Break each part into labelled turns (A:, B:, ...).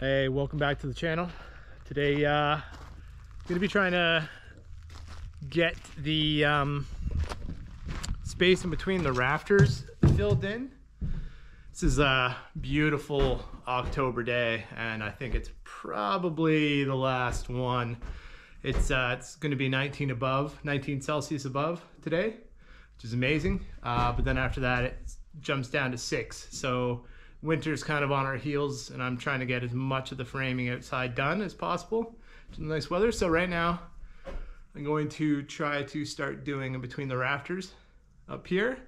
A: Hey, welcome back to the channel. Today gonna be trying to get the space in between the rafters filled in. This is a beautiful October day, and I think it's probably the last one. It's gonna be 19 Celsius above today, which is amazing. But then after that, it jumps down to 6. So winter's kind of on our heels, and I'm trying to get as much of the framing outside done as possible. It's nice weather. So right now, I'm going to try to start doing in between the rafters up here,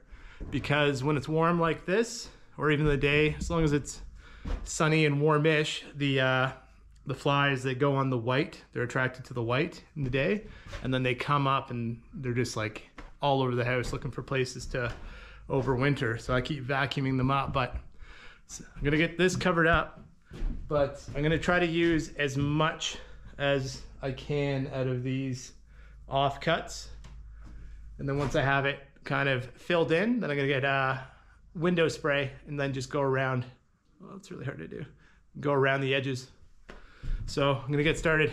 A: because when it's warm like this, or even the day, as long as it's sunny and warmish, the flies, they go on the white. They're attracted to the white in the day, and then they come up and they're just like all over the house looking for places to overwinter. So I keep vacuuming them up, but I'm gonna get this covered up, but I'm gonna try to use as much as I can out of these offcuts. And then once I have it kind of filled in, then I'm gonna get window spray and then just go around. Well, it's really hard to do. Go around the edges. So I'm gonna get started.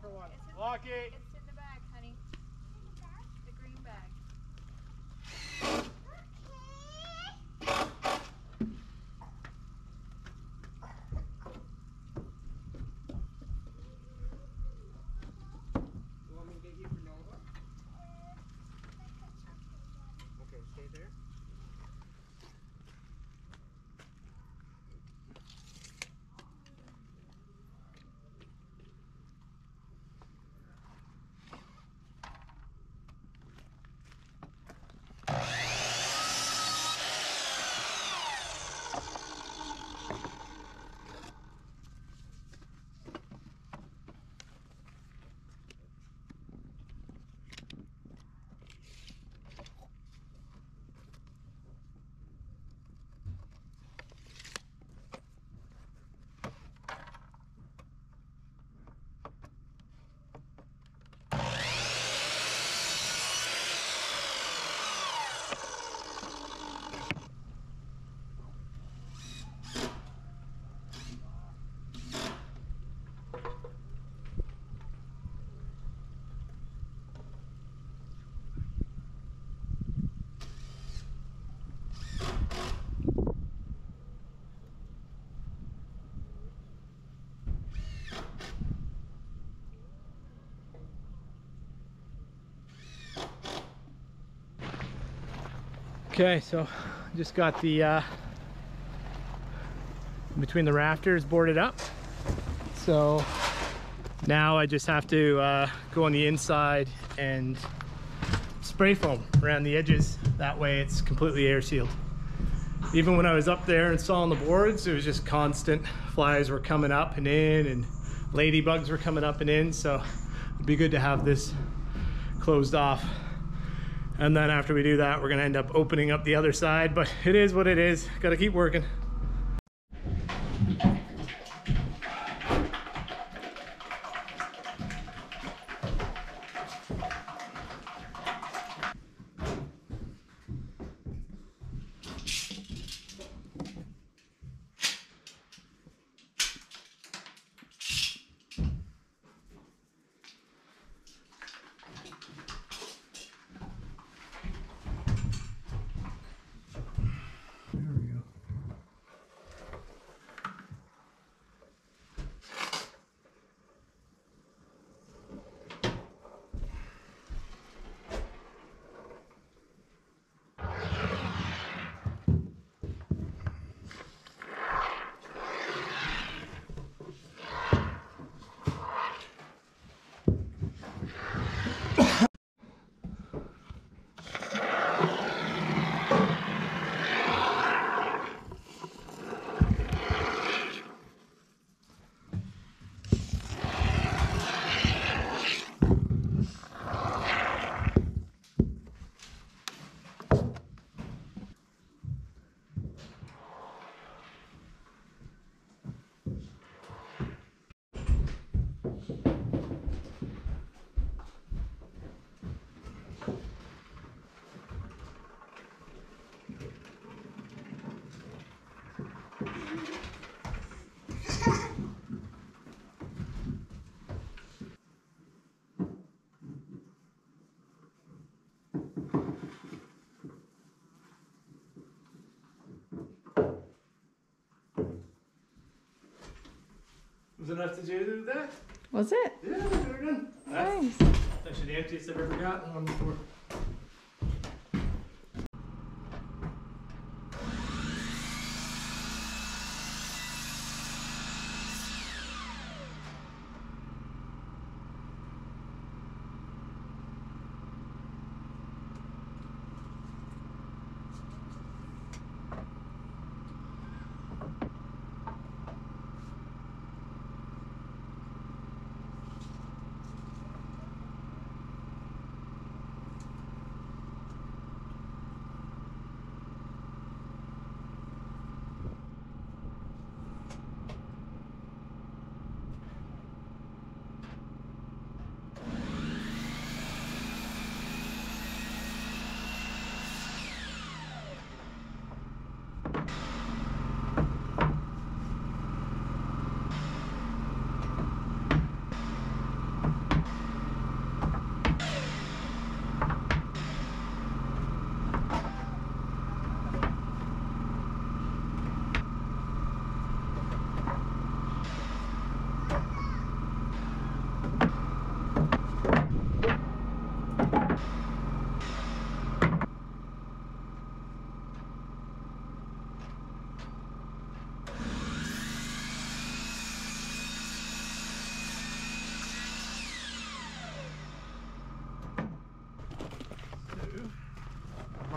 A: for one. Lucky.
B: It's in the bag, honey. The green bag.
C: You want me to get you for Nova? Okay, stay there.
A: Okay, so just got the between the rafters boarded up. So now I just have to go on the inside and spray foam around the edges. That way it's completely air sealed. Even when I was up there installing the boards, it was just constant. Flies were coming up and in, and ladybugs were coming up and in. So it'd be good to have this closed off. And then after we do that, we're gonna end up opening up the other side, but it is what it is. Gotta keep working. Was enough to do that?
B: Was it?
A: Yeah, we're done.
B: Nice.
A: That's actually the emptiest I've ever gotten on before.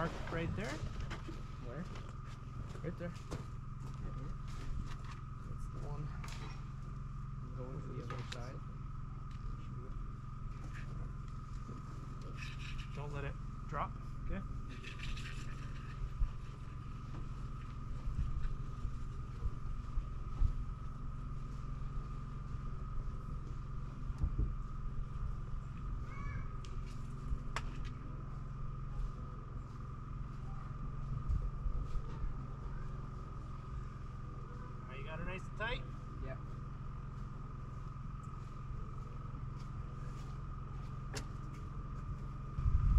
A: mark right there.
C: Where?
A: Right there. That's the one. I'm going to the other side. Don't let it drop. Okay. You got it nice and tight?
C: Yeah.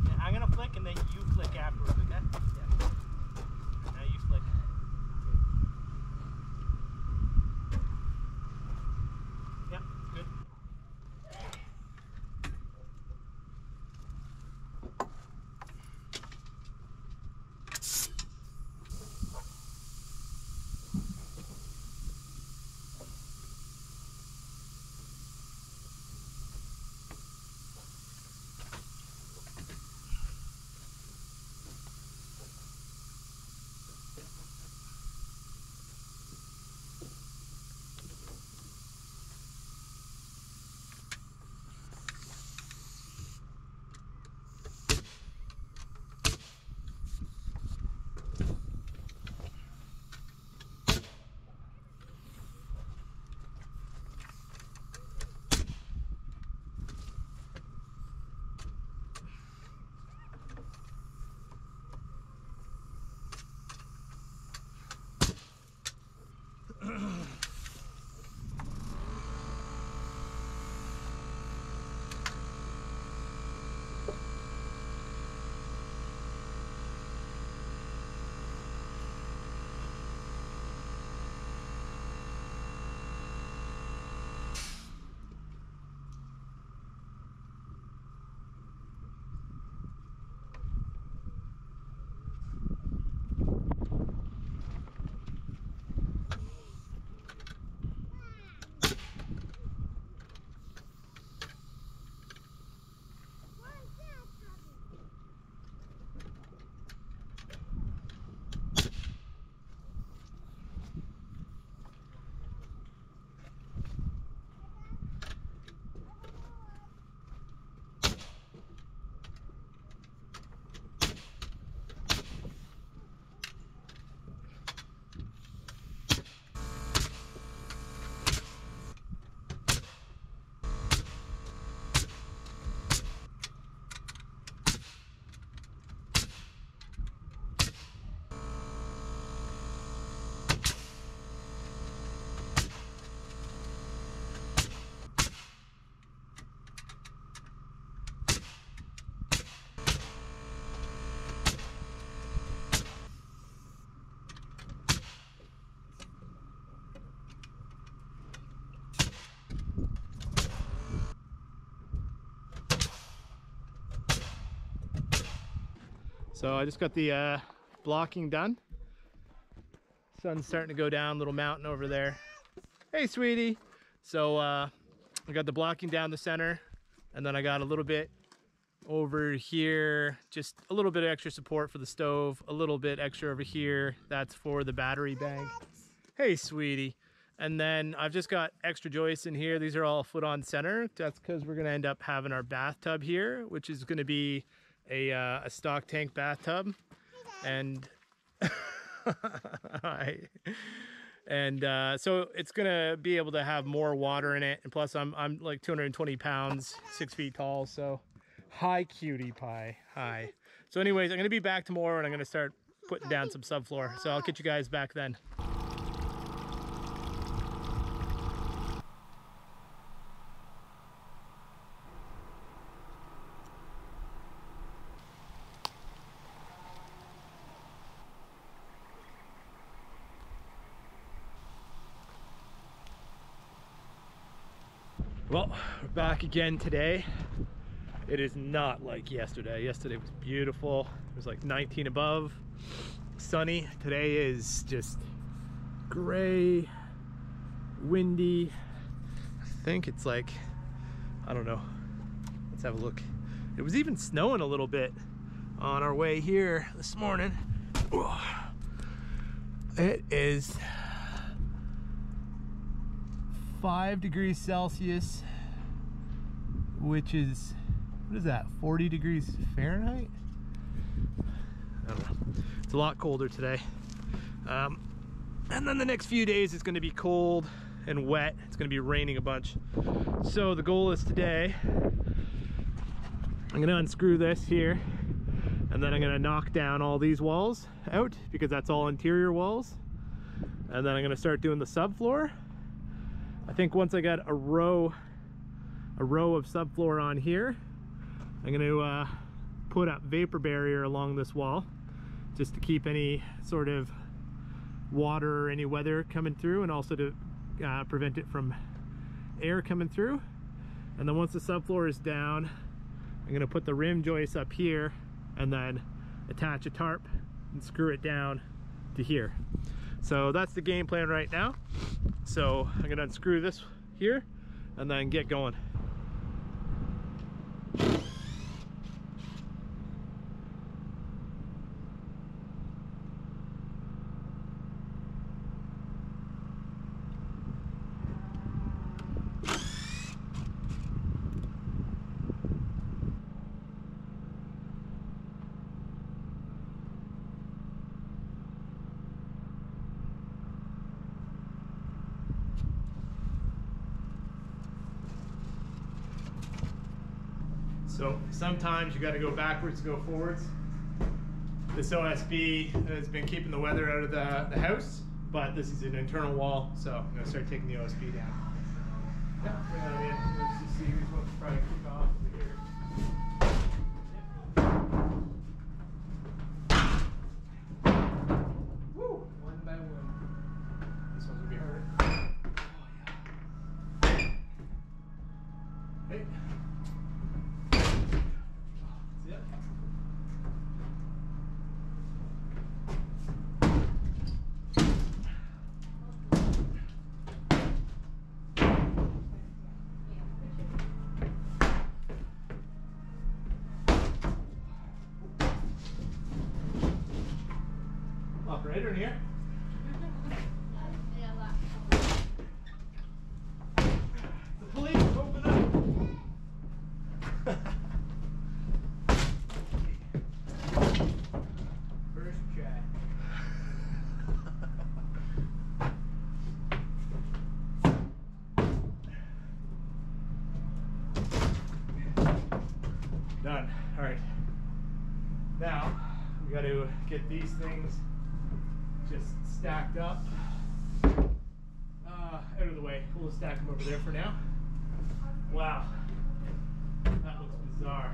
A: Yeah, I'm gonna flick and then you flick afterwards, okay? Yeah. Now you flick. Yep, good. So I just got the blocking done. Sun's starting to go down, little mountain over there. Hey, sweetie. So I got the blocking down the center, and then I got a little bit over here, just a little bit of extra support for the stove, a little bit extra over here. That's for the battery bank. Hey, sweetie. And then I've just got extra joists in here. These are all foot on center. That's because we're gonna end up having our bathtub here, which is gonna be a stock tank bathtub. And hi. And so it's gonna be able to have more water in it. And plus I'm like 220 pounds, 6 feet tall. So hi, cutie pie. Hi. So anyways, I'm gonna be back tomorrow and I'm gonna start putting down some subfloor. So I'll catch you guys back then. Well, we're back again today. It is not like yesterday. Yesterday was beautiful. It was like 19 above, sunny. Today is just gray, windy. I think it's like, I don't know. Let's have a look. It was even snowing a little bit on our way here this morning. It is 5 degrees Celsius, which is, what is that, 40 degrees Fahrenheit? I don't know. It's a lot colder today. And then the next few days it's going to be cold and wet. It's going to be raining a bunch. So the goal is today, I'm going to unscrew this here, and then I'm going to knock down all these walls out because that's all interior walls. And then I'm going to start doing the subfloor. I think once I got a row of subfloor on here, I'm going to put up vapor barrier along this wall just to keep any sort of water or any weather coming through, and also to prevent it from air coming through. And then once the subfloor is down, I'm going to put the rim joist up here and then attach a tarp and screw it down to here. So that's the game plan right now. So I'm going to unscrew this here and then get going. So sometimes you got to go backwards to go forwards. This OSB has been keeping the weather out of the house, but this is an internal wall, so I'm going to start taking the OSB down. Yeah, bring that in. Let's just see who's wants to probably kick off over here. Woo! One by one. This one's going to be harder. Oh, yeah. Hey. Operator in here. The police, open up. First try. Done. All right. Now we got to get these things just stacked up out of the way. We'll just stack them over there for now. Wow, that looks bizarre.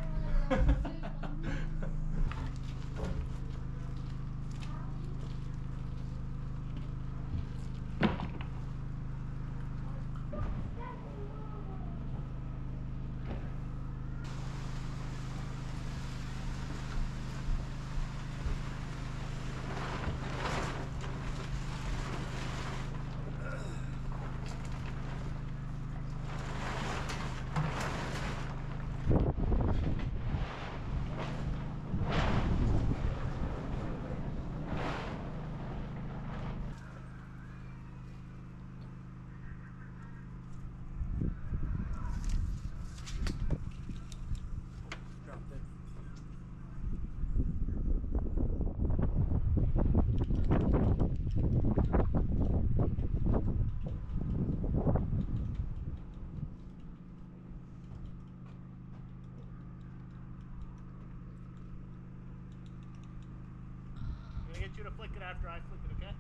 A: Get you to flick it after I flick it, okay?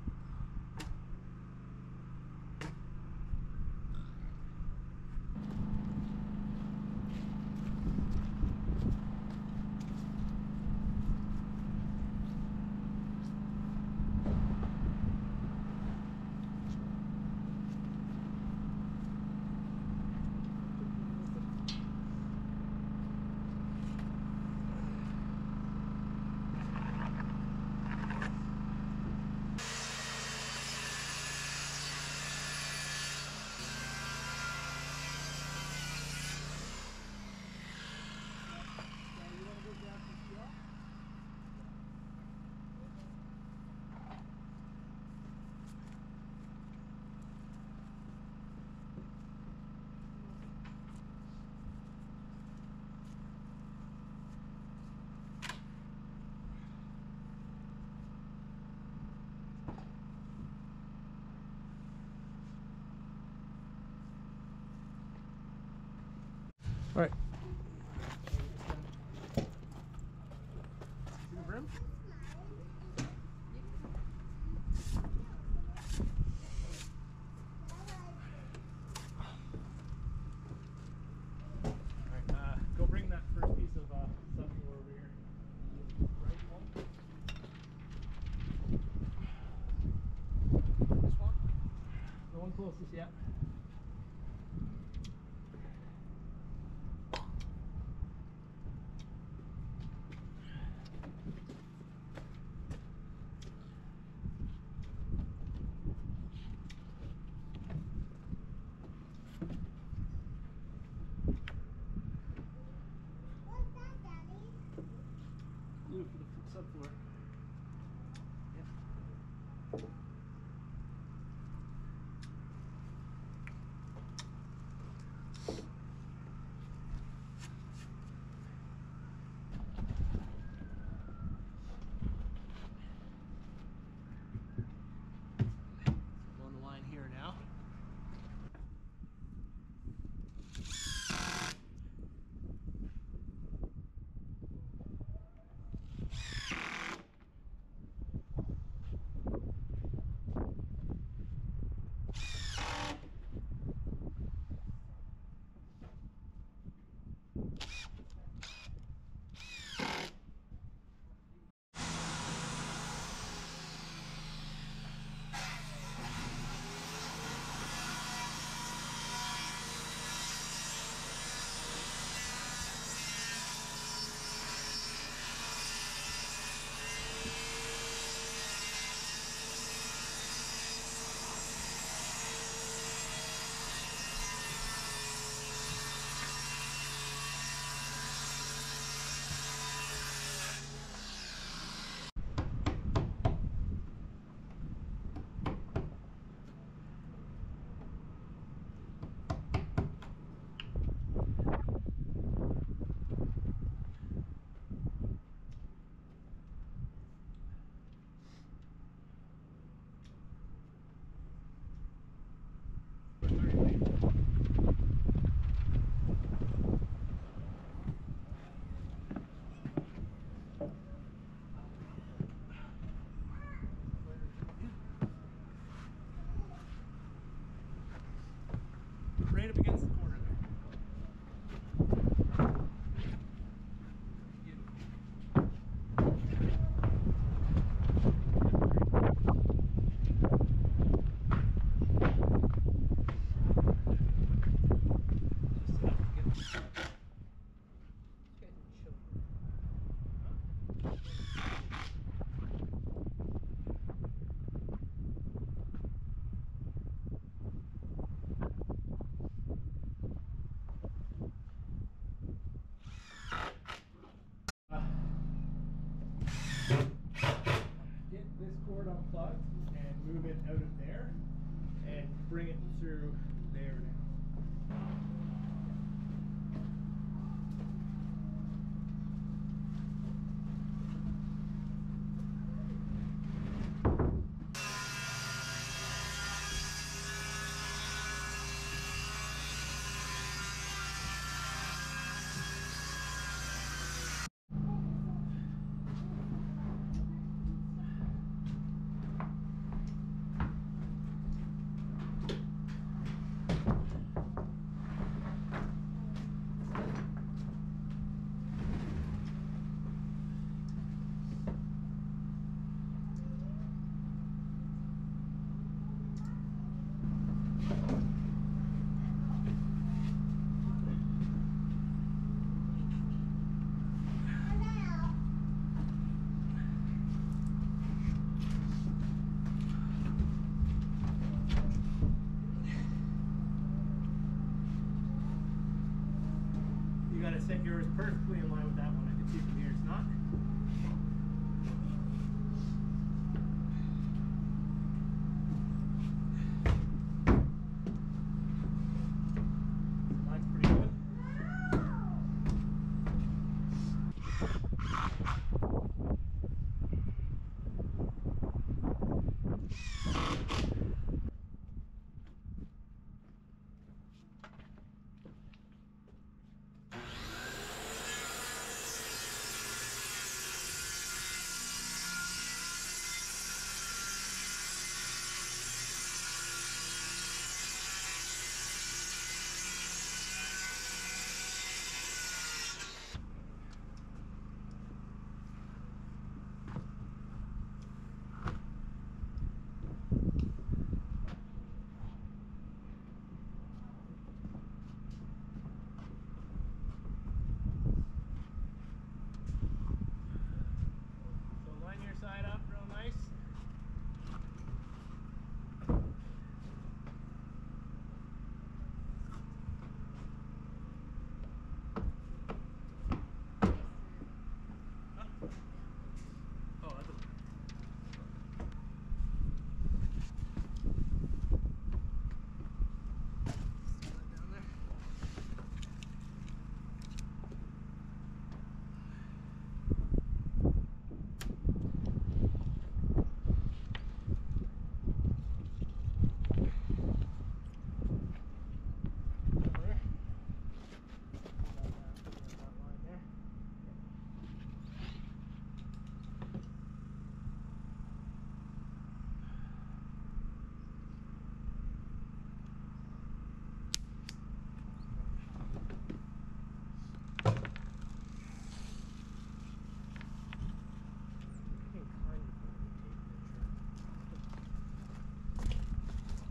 A: All right. See the brim? Go bring that first piece of subfloor over here. Right one. This one? The one closest, yeah. Glue for the subfloor. Yeah. On the line here now. Right up against the corner there. Get this cord unplugged and move it out of there and bring it through there now. You gotta set yours perfectly in line with that one. I can see from here it's not. Mine's pretty good.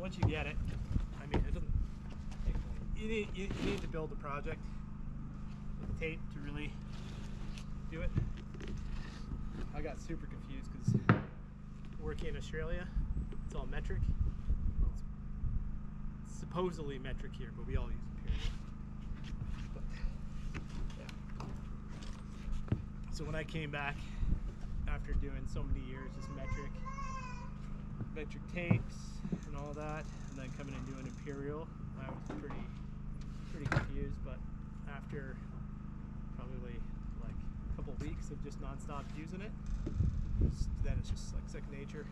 A: once you get it, I mean, it doesn't. You need to build a project with tape to really do it. I got super confused because working in Australia, it's all metric. It's supposedly metric here, but we all use imperial. But, yeah. So when I came back after doing so many years just metric tapes and all that, and then coming and doing imperial, I was pretty confused. But after probably like a couple weeks of just non-stop using it, then it's just like second nature.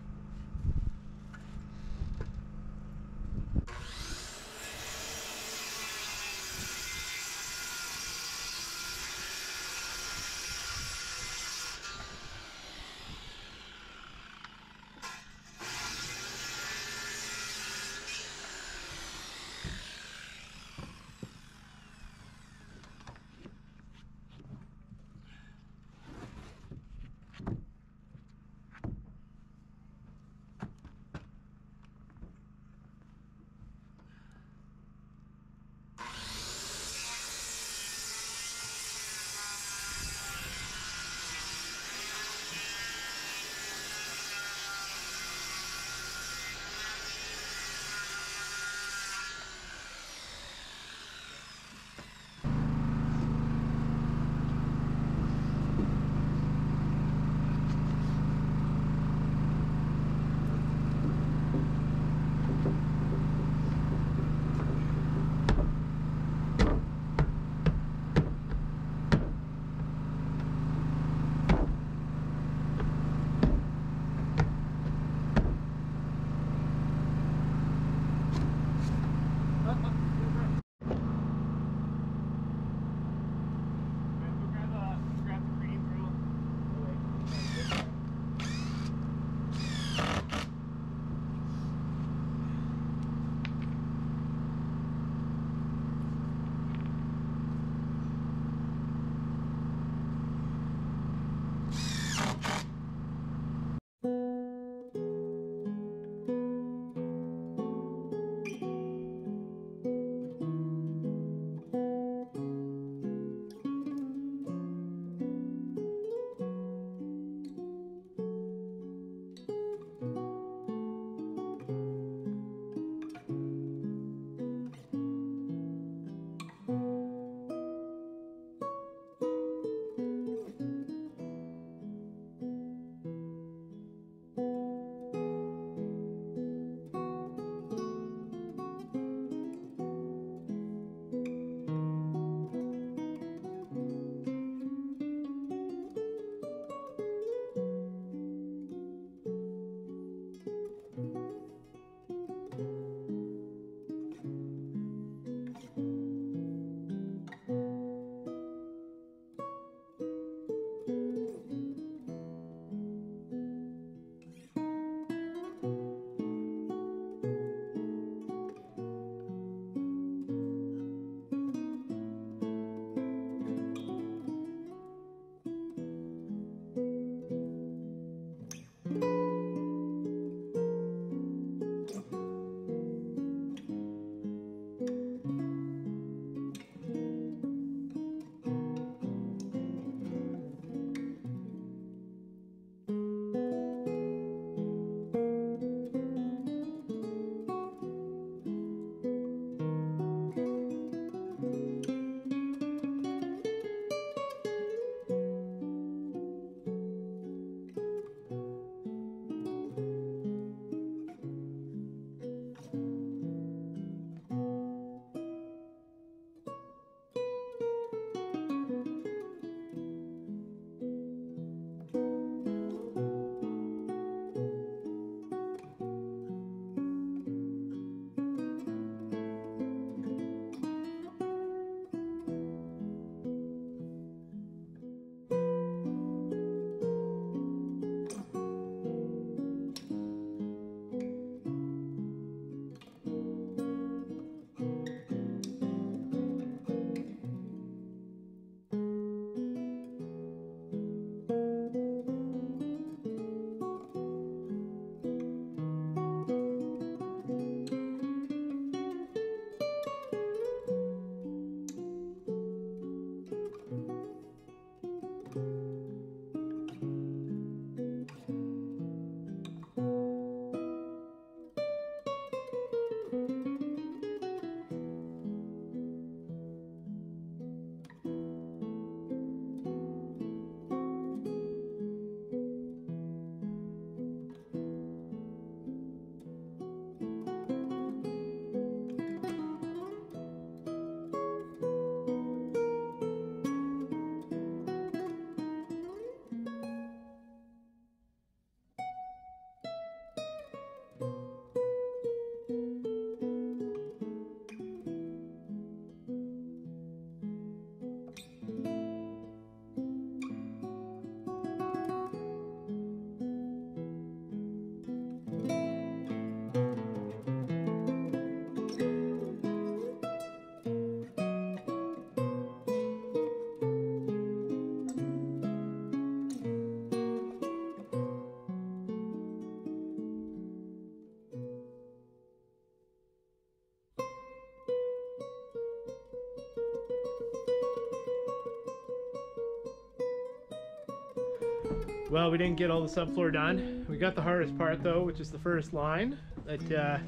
A: Well, we didn't get all the subfloor done. We got the hardest part though, which is the first line. That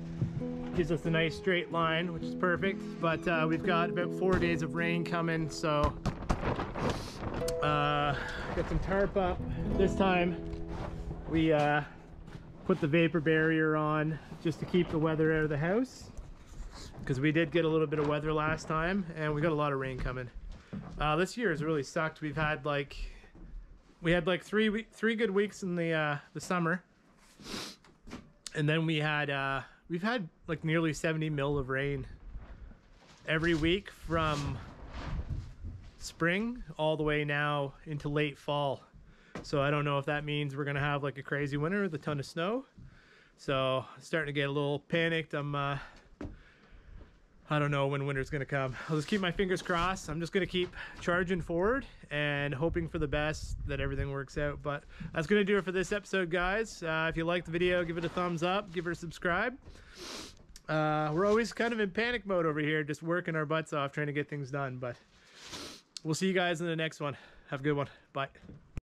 A: gives us a nice straight line, which is perfect. But we've got about 4 days of rain coming, so got some tarp up. This time we put the vapor barrier on just to keep the weather out of the house, because we did get a little bit of weather last time and we got a lot of rain coming. This year has really sucked. We had like 3 good weeks in the summer, and then we've had like nearly 70 mil of rain every week from spring all the way now into late fall. So I don't know if that means we're gonna have like a crazy winter with a ton of snow. So starting to get a little panicked. I don't know when winter's gonna come. I'll just keep my fingers crossed. I'm just gonna keep charging forward and hoping for the best, that everything works out. But that's gonna do it for this episode, guys. If you liked the video, give it a thumbs up, give it a subscribe. We're always kind of in panic mode over here, just working our butts off trying to get things done. But we'll see you guys in the next one. Have a good one. Bye.